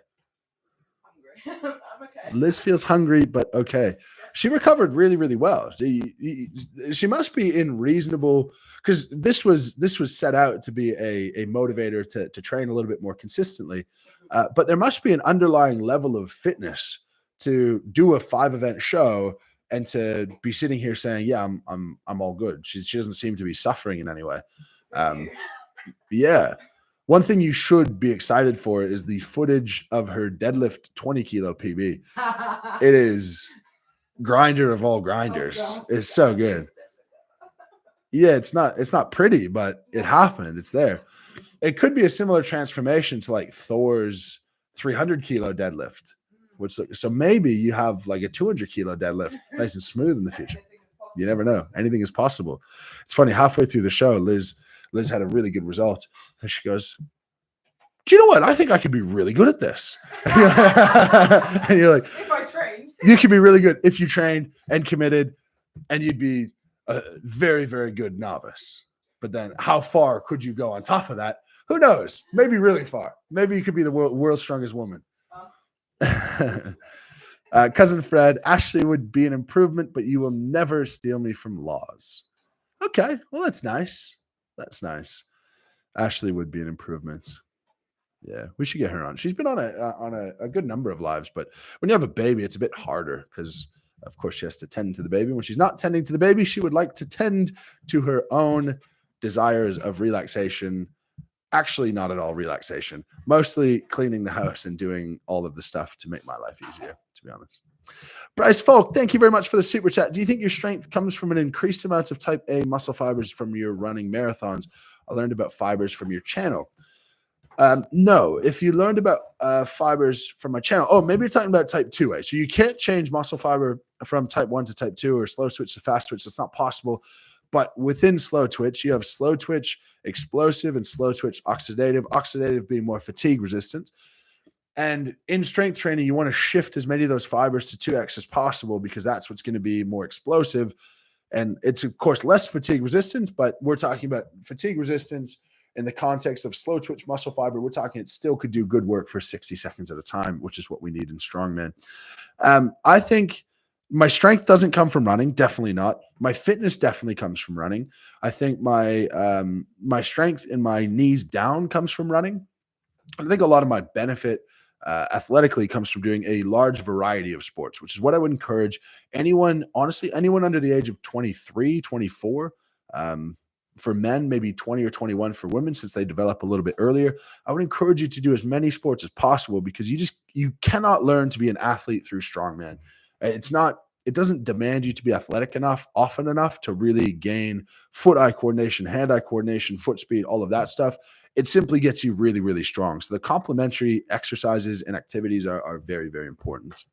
Hungry. I'm okay. Liz feels hungry, but okay. She recovered really, really well. She must be in reasonable, because this was set out to be a motivator to train a little bit more consistently. But there must be an underlying level of fitness to do a 5-event show and to be sitting here saying, yeah, I'm all good. She doesn't seem to be suffering in any way. Yeah. One thing you should be excited for is the footage of her deadlift 20 kilo PB. It is grinder of all grinders. Oh, it's so good. Yeah, it's not pretty, but it happened. It's there. It could be a similar transformation to like Thor's 300 kilo deadlift, which so maybe you have like a 200 kilo deadlift nice and smooth in the future. You never know. Anything is possible. It's funny, halfway through the show, Liz had a really good result. And she goes, do you know what? I think I could be really good at this. And you're like, if I trained. You could be really good if you trained and committed, and you'd be a very, very good novice. But then how far could you go on top of that? Who knows? Maybe really far. Maybe you could be the world's strongest woman. Cousin Fred, Ashley would be an improvement, but you will never steal me from Laws. Okay, well, that's nice. That's nice. Ashley would be an improvement. Yeah, we should get her on. She's been on a good number of lives, but when you have a baby, it's a bit harder because, of course, she has to tend to the baby. When she's not tending to the baby, she would like to tend to her own desires of relaxation. Actually, not at all relaxation. Mostly cleaning the house and doing all of the stuff to make my life easier, to be honest. Bryce Folk, thank you very much for the super chat. Do you think your strength comes from an increased amount of type A muscle fibers from your running marathons? I learned about fibers from your channel. No, if you learned about fibers from my channel, maybe you're talking about type 2A. So you can't change muscle fiber from type 1 to type 2 or slow twitch to fast twitch. That's not possible. But within slow twitch, you have slow twitch explosive and slow twitch oxidative. Oxidative being more fatigue resistant. And in strength training, you want to shift as many of those fibers to 2X as possible because that's what's going to be more explosive. And it's, of course, less fatigue resistance, but we're talking about fatigue resistance in the context of slow twitch muscle fiber. We're talking it still could do good work for 60 seconds at a time, which is what we need in strongman. I think my strength doesn't come from running. Definitely not. My fitness definitely comes from running. I think my strength in my knees down comes from running. I think a lot of my benefit athletically comes from doing a large variety of sports, which is what I would encourage anyone, honestly, anyone under the age of 23, 24, for men, maybe 20 or 21 for women, since they develop a little bit earlier. I would encourage you to do as many sports as possible because you cannot learn to be an athlete through strongman. It doesn't demand you to be athletic enough, often enough to really gain foot-eye coordination, hand-eye coordination, foot speed, all of that stuff. It simply gets you really, really strong. So the complementary exercises and activities are very, very important.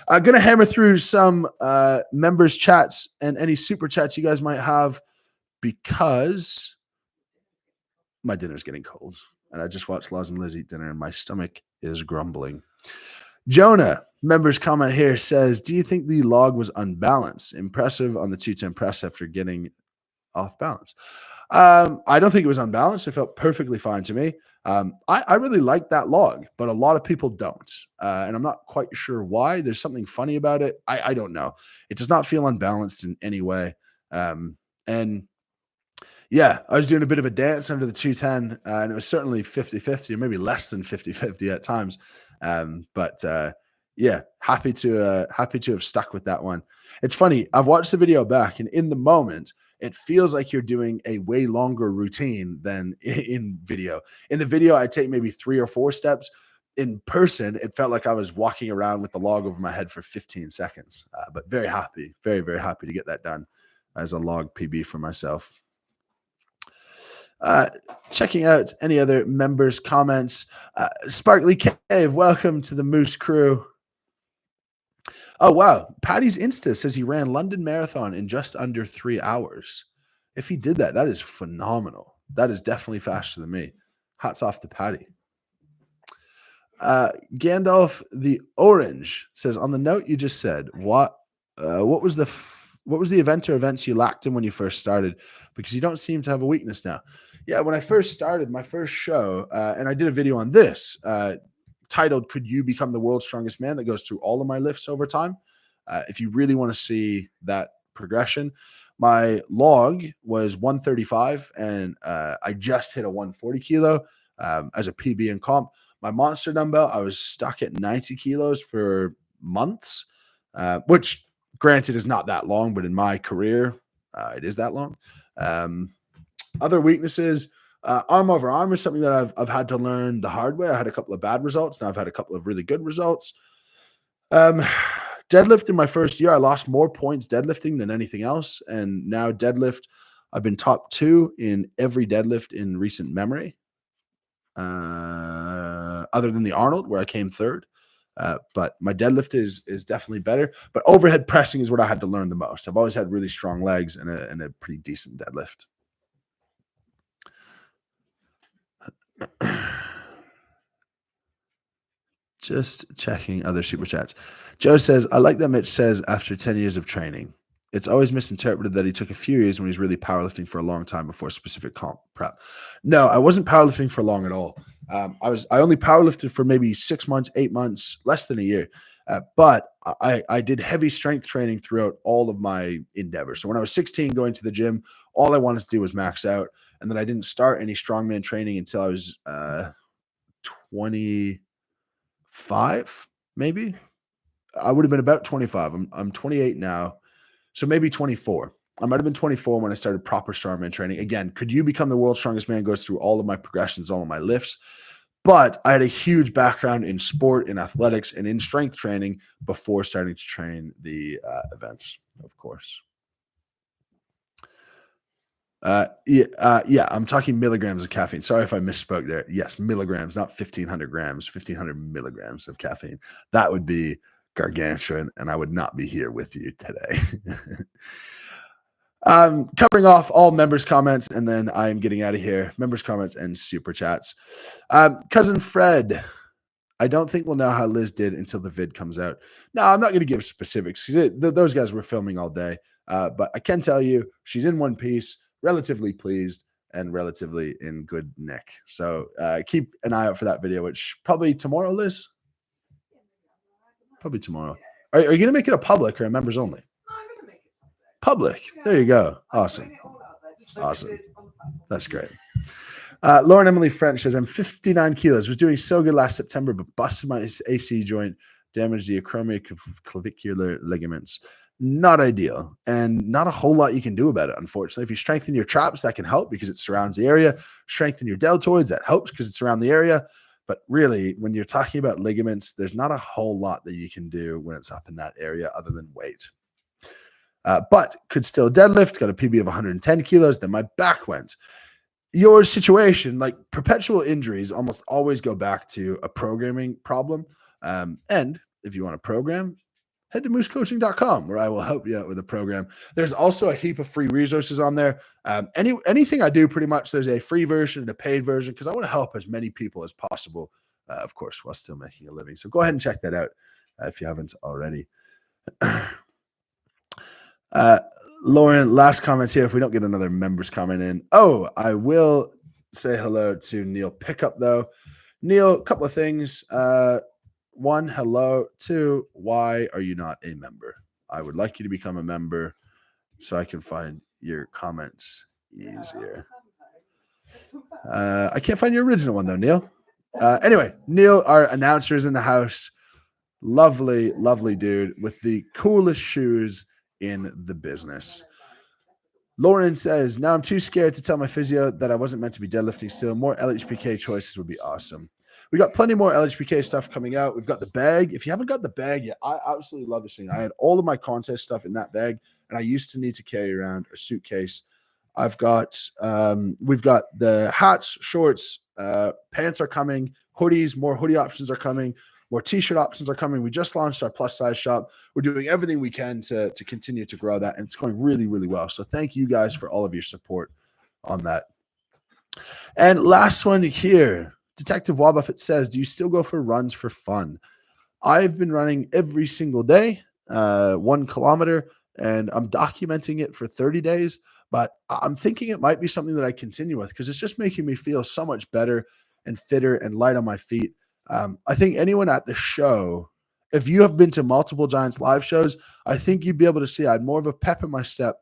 I'm going to hammer through some members' chats and any super chats you guys might have because my dinner's getting cold. And I just watched Loz and Liz eat dinner and my stomach is grumbling. Jonah, members comment here, says, do you think the log was unbalanced? Impressive on the 210 press after getting off balance. I don't think it was unbalanced. It felt perfectly fine to me. I really like that log, but a lot of people don't. And I'm not quite sure why. There's something funny about it. I don't know. It does not feel unbalanced in any way. And yeah, I was doing a bit of a dance under the 210, and it was certainly 50-50, or maybe less than 50-50 at times. But yeah, happy to have stuck with that one. It's funny. I've watched the video back, and in the moment, it feels like you're doing a way longer routine than in video. In the video, I'd take maybe 3 or 4 steps. In person, it felt like I was walking around with the log over my head for 15 seconds. But very happy, very, very happy to get that done as a log PB for myself. Checking out any other members' comments. Sparkly Cave, welcome to the Moose crew. Oh, wow. Paddy's Insta says he ran London Marathon in just under 3 hours. If he did that, that is phenomenal. That is definitely faster than me. Hats off to Paddy. Gandalf the Orange says, on the note you just said, what was the event or events you lacked in when you first started? Because you don't seem to have a weakness now. Yeah, when I first started my first show, and I did a video on this titled, Could You Become the World's Strongest Man? That goes through all of my lifts over time. If you really want to see that progression, my log was 135, and I just hit a 140 kilo as a PB in comp. My monster dumbbell, I was stuck at 90 kilos for months, which granted is not that long, but in my career, it is that long. Other weaknesses, arm over arm is something that I've had to learn the hard way. I had a couple of bad results. Now I've had a couple of really good results. Deadlift in my first year, I lost more points deadlifting than anything else. And now deadlift, I've been top 2 in every deadlift in recent memory, other than the Arnold, where I came 3rd. But my deadlift is definitely better. But overhead pressing is what I had to learn the most. I've always had really strong legs and a pretty decent deadlift. Just checking other super chats. Joe says, I like that Mitch says after 10 years of training. It's always misinterpreted that he took a few years when he was really powerlifting for a long time before specific comp prep. No, I wasn't powerlifting for long at all. I only powerlifted for maybe 6 months, 8 months, less than a year. But I did heavy strength training throughout all of my endeavors. So when I was 16 going to the gym, all I wanted to do was max out. And then I didn't start any strongman training until I was 25, maybe. I would have been about 25. I'm 28 now. So maybe 24. I might have been 24 when I started proper strongman training. Again, Could You Become the World's Strongest Man goes through all of my progressions, all of my lifts. But I had a huge background in sport, in athletics, and in strength training before starting to train the events, of course. Yeah, I'm talking milligrams of caffeine. Sorry if I misspoke there. Yes, milligrams, not 1,500 grams, 1,500 milligrams of caffeine. That would be gargantuan, and I would not be here with you today. Covering off all members' comments, and then I'm getting out of here. Members' comments and super chats. Cousin Fred, I don't think we'll know how Liz did until the vid comes out. No, I'm not going to give specifics. Those guys were filming all day. But I can tell you she's in one piece, relatively pleased, and relatively in good nick. So keep an eye out for that video, which probably tomorrow, Liz? Probably tomorrow. Are you going to make it a public or a members only? I'm going to make it Public. Yeah. There you go. I'm Awesome. putting it all out there, just like I Awesome. did on the platform. That's great. Lauren Emily French says, I'm 59 kilos. Was doing so good last September, but busted my AC joint, damaged the acromioclavicular ligaments. Not ideal, and not a whole lot you can do about it, unfortunately. If you strengthen your traps, that can help because it surrounds the area. Strengthen your deltoids, that helps because it's around the area. But really, when you're talking about ligaments, there's not a whole lot that you can do when it's up in that area other than wait. But could still deadlift, got a PB of 110 kilos. Then my back went. Your situation, like perpetual injuries, almost always go back to a programming problem. And if you want to program, head to moosecoaching.com where I will help you out with a program. There's also a heap of free resources on there. Anything I do, pretty much, there's a free version and a paid version because I want to help as many people as possible, of course, while still making a living. So go ahead and check that out if you haven't already. Lauren, last comments here. If we don't get another members comment in. Oh, I will say hello to Neil Pickup, though. Neil, a couple of things. One, hello. Two, why are you not a member? I would like you to become a member so I can find your comments easier. I can't find your original one, though, Neil. Anyway, Neil, our announcer, is in the house. Lovely, lovely dude with the coolest shoes in the business. Lauren says, now I'm too scared to tell my physio that I wasn't meant to be deadlifting still. More LHPK choices would be awesome. We got plenty more LHPK stuff coming out. We've got the bag. If you haven't got the bag yet, I absolutely love this thing. I had all of my contest stuff in that bag, and I used to need to carry around a suitcase. We've got the hats, shorts, pants are coming, hoodies, more hoodie options are coming. More t-shirt options are coming. We just launched our plus size shop. We're doing everything we can to continue to grow that, and it's going really, really well. So thank you guys for all of your support on that. And last one here, Detective Wabuffet says, do you still go for runs for fun? I've been running every single day, 1 kilometer, and I'm documenting it for 30 days. But I'm thinking it might be something that I continue with because it's just making me feel so much better and fitter and light on my feet. I think anyone at the show, if you have been to multiple Giants live shows, I think you'd be able to see I had more of a pep in my step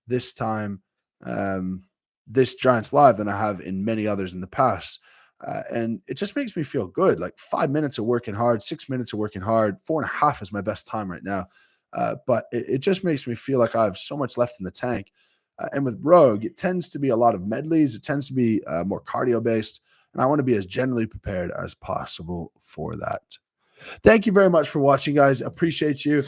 this time, this Giants live, than I have in many others in the past. And it just makes me feel good. Like 5 minutes of working hard, 6 minutes of working hard, 4.5 is my best time right now. But it just makes me feel like I have so much left in the tank. And with Rogue, it tends to be a lot of medleys. It tends to be more cardio based. And I want to be as generally prepared as possible for that. Thank you very much for watching, guys. Appreciate you.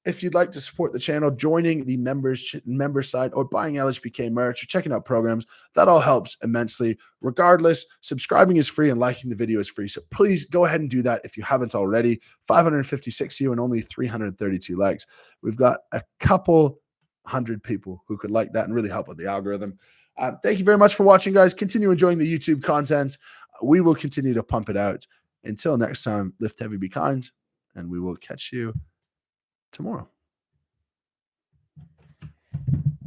If you'd like to support the channel, joining the member side or buying LHBK merch or checking out programs, that all helps immensely. Regardless, subscribing is free and liking the video is free. So please go ahead and do that if you haven't already. 556 you and only 332 likes. We've got a couple hundred people who could like that and really help with the algorithm. Thank you very much for watching, guys. Continue enjoying the YouTube content. We will continue to pump it out. Until next time, lift heavy, be kind, and we will catch you tomorrow.